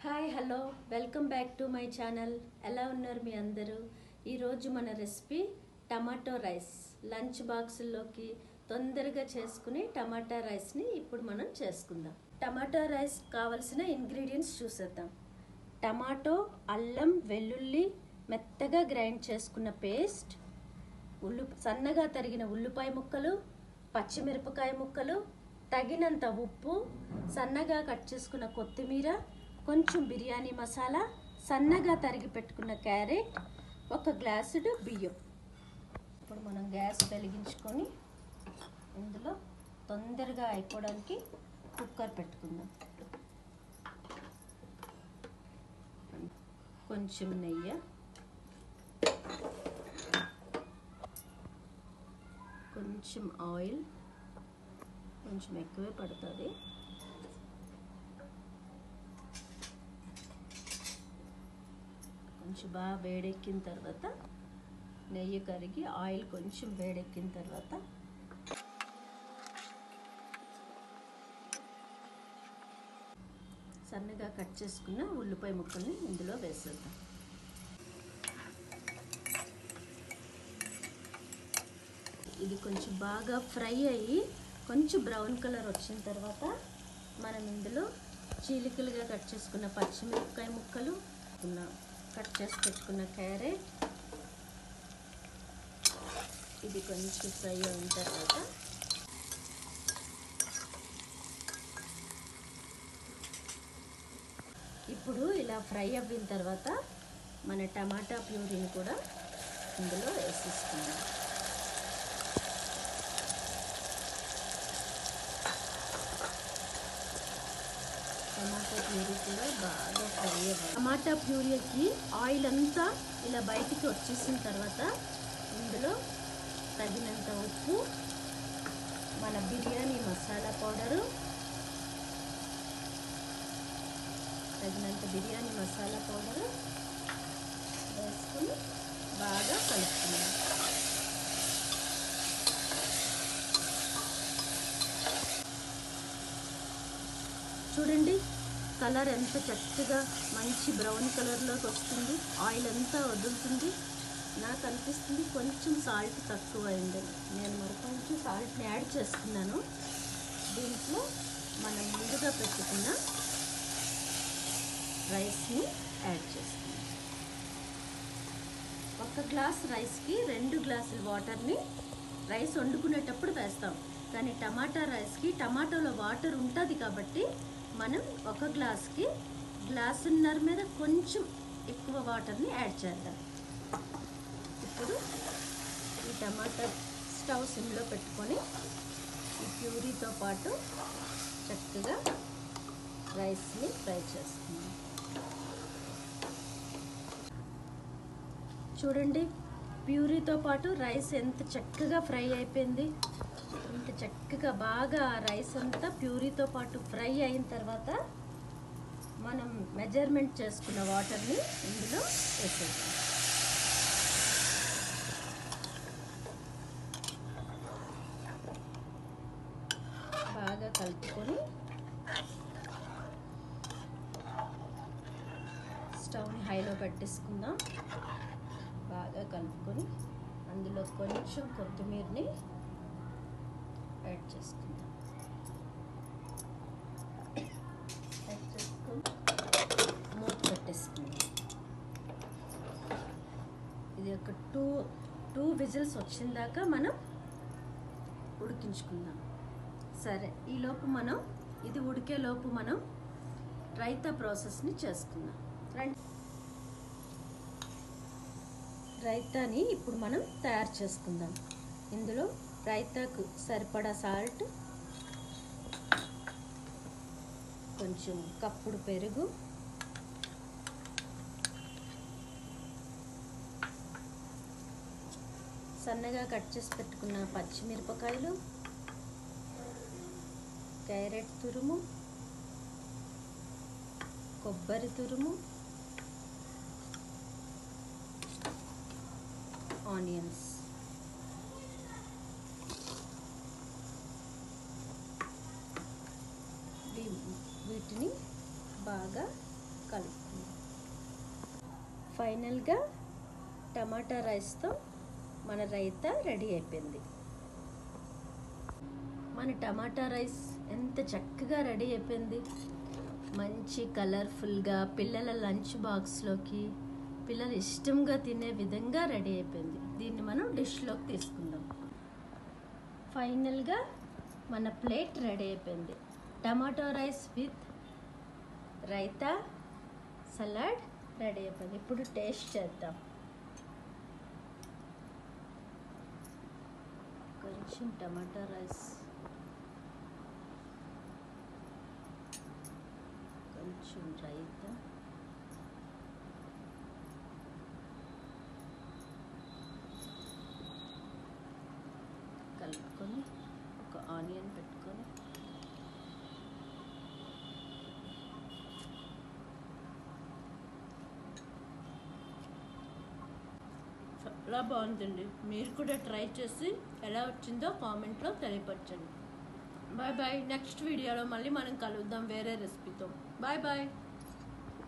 Hi hello welcome back to my channel. ఎలా ఉన్నారు మీ అందరూ? ఈరోజు మన రెసిపీ టమాటో రైస్. లంచ్ బాక్సుల్లోకి తొందరగా చేసుకుని టమాటా రైస్ని ఇప్పుడు మనం చేసుకుందాం. టమాటో రైస్ కావలసిన ఇంగ్రీడియంట్స్ చూసేద్దాం. టమాటో, అల్లం, వెల్లుల్లి మెత్తగా గ్రైండ్ చేసుకున్న పేస్ట్, సన్నగా తరిగిన ఉల్లిపాయ ముక్కలు, పచ్చిమిరపకాయ ముక్కలు, తగినంత ఉప్పు, సన్నగా కట్ చేసుకున్న కొత్తిమీర, కొంచెం బిర్యానీ మసాలా, సన్నగా తరిగి పెట్టుకున్న క్యారెట్, ఒక గ్లాసుడు బియ్యం. ఇప్పుడు మనం గ్యాస్ వెలిగించుకొని ఇందులో తొందరగా అయిపోవడానికి కుక్కర్ పెట్టుకుందాం. కొంచెం నెయ్యి, కొంచెం ఆయిల్, కొంచెం ఎక్కువే పడుతుంది. కొంచెం బాగా వేడెక్కిన తర్వాత నెయ్యి కరిగి ఆయిల్ కొంచెం వేడెక్కిన తర్వాత సన్నగా కట్ చేసుకున్న ఉల్లిపాయ ముక్కల్ని ఇందులో వేసేద్దాం. ఇది కొంచెం బాగా ఫ్రై అయ్యి కొంచెం బ్రౌన్ కలర్ వచ్చిన తర్వాత మనం ఇందులో చీలికలుగా కట్ చేసుకున్న పచ్చిమిరపకాయ ముక్కలు, కట్ చేసి పెట్టుకున్న క్యారెట్, ఇది కొంచెం ఫ్రై అయిన తర్వాత ఇప్పుడు ఇలా ఫ్రై అయిన తర్వాత మన టమాటా ప్యూరీని కూడా ఇందులో వేసేసుకుందాం. టమాటా ప్యూరీ కూడా బాగా ఫ్రై అవ్వాలి. టమాటా ప్యూరీకి ఆయిల్ అంతా ఇలా బయటికి వచ్చేసిన తర్వాత ఇందులో తగినంత ఉప్పు, మన బిర్యానీ మసాలా పౌడరు, వేసుకుని బాగా కలుపుకుందాం. చూడండి కలర్ ఎంత చక్కగా మంచి బ్రౌన్ కలర్లోకి వస్తుంది, ఆయిల్ అంతా వదులుతుంది. నాకు అనిపిస్తుంది కొంచెం సాల్ట్ తక్కువ అయింది. నేను మరి కొంచెం సాల్ట్ని యాడ్ చేసుకున్నాను. దీంట్లో మనం ముందుగా పెట్టుకున్న రైస్ని యాడ్ చేసుకున్నాం. 1 గ్లాస్ రైస్కి 2 గ్లాసుల వాటర్ని రైస్ వండుకునేటప్పుడు వేస్తాం. కానీ టమాటా రైస్కి టమాటోలో వాటర్ ఉంటుంది కాబట్టి మనం 1 గ్లాస్కి గ్లాసున్నర మీద కొంచెం ఎక్కువ వాటర్ని యాడ్ చేద్దాం. ఇప్పుడు ఈ టమాటా స్టవ్ సిమ్లో పెట్టుకొని ఈ ప్యూరీతో పాటు చక్కగా రైస్ని ఫ్రై చేసుకుందాం. చూడండి ప్యూరీతో పాటు రైస్ ఎంత చక్కగా ఫ్రై అయిపోయింది. ఇంత చక్కగా బాగా రైస్ అంతా ప్యూరీతో పాటు ఫ్రై అయిన తర్వాత మనం మెజర్మెంట్ చేసుకున్న వాటర్ని ఇందులో వేసేద్దాం. బాగా కలుపుకొని స్టవ్ని హైలో పెట్టేసుకుందాం. బాగా కలుపుకొని అందులో కొంచెం కొత్తిమీరని యాడ్ చేసుకుందాం. మూత పెట్టేసుకుందాం. ఇది ఒక టూ విజిల్స్ వచ్చిందాకా మనం ఉడికించుకుందాం. సరే, ఈలోపు ఇది ఉడికేలోపు మనం రైతా ప్రాసెస్ని చేసుకుందాం. రైతాని ఇప్పుడు మనం తయారు చేసుకుందాం. ఇందులో రైతాకు సరిపడా సాల్ట్, కొంచెం కప్పుడు పెరుగు, సన్నగా కట్ చేసి పెట్టుకున్న పచ్చిమిరపకాయలు, క్యారెట్ తురుము, కొబ్బరి తురుము, ఆనియన్స్, వీటిని బాగా ఫైనల్గా టమాటా రైస్తో మన రైతా రెడీ అయిపోయింది. మన టమాటా రైస్ ఎంత చక్కగా రెడీ అయిపోయింది. మంచి కలర్ఫుల్గా పిల్లల లంచ్ బాక్స్లోకి పిల్లలు ఇష్టంగా తినే విధంగా రెడీ అయిపోయింది. దీన్ని మనం డిష్లోకి తీసుకుందాం. ఫైనల్గా మన ప్లేట్ రెడీ అయిపోయింది. Tomato rice with raita salad ready అయిపోయింది. ఇప్పుడు టేస్ట్ చేద్దాం. కొంచెం టమాటా రైస్, కొంచెం రైతా, కలుపుకొని ఒక ఆనియన్ పెట్టుకొని చాలా బాగుందండి. మీరు కూడా ట్రై చేసి ఎలా వచ్చిందో కామెంట్లో తెలియపరచండి. Bye bye. నెక్స్ట్ వీడియోలో మళ్ళీ మనం కలుద్దాం వేరే రెసిపీతో. Bye bye.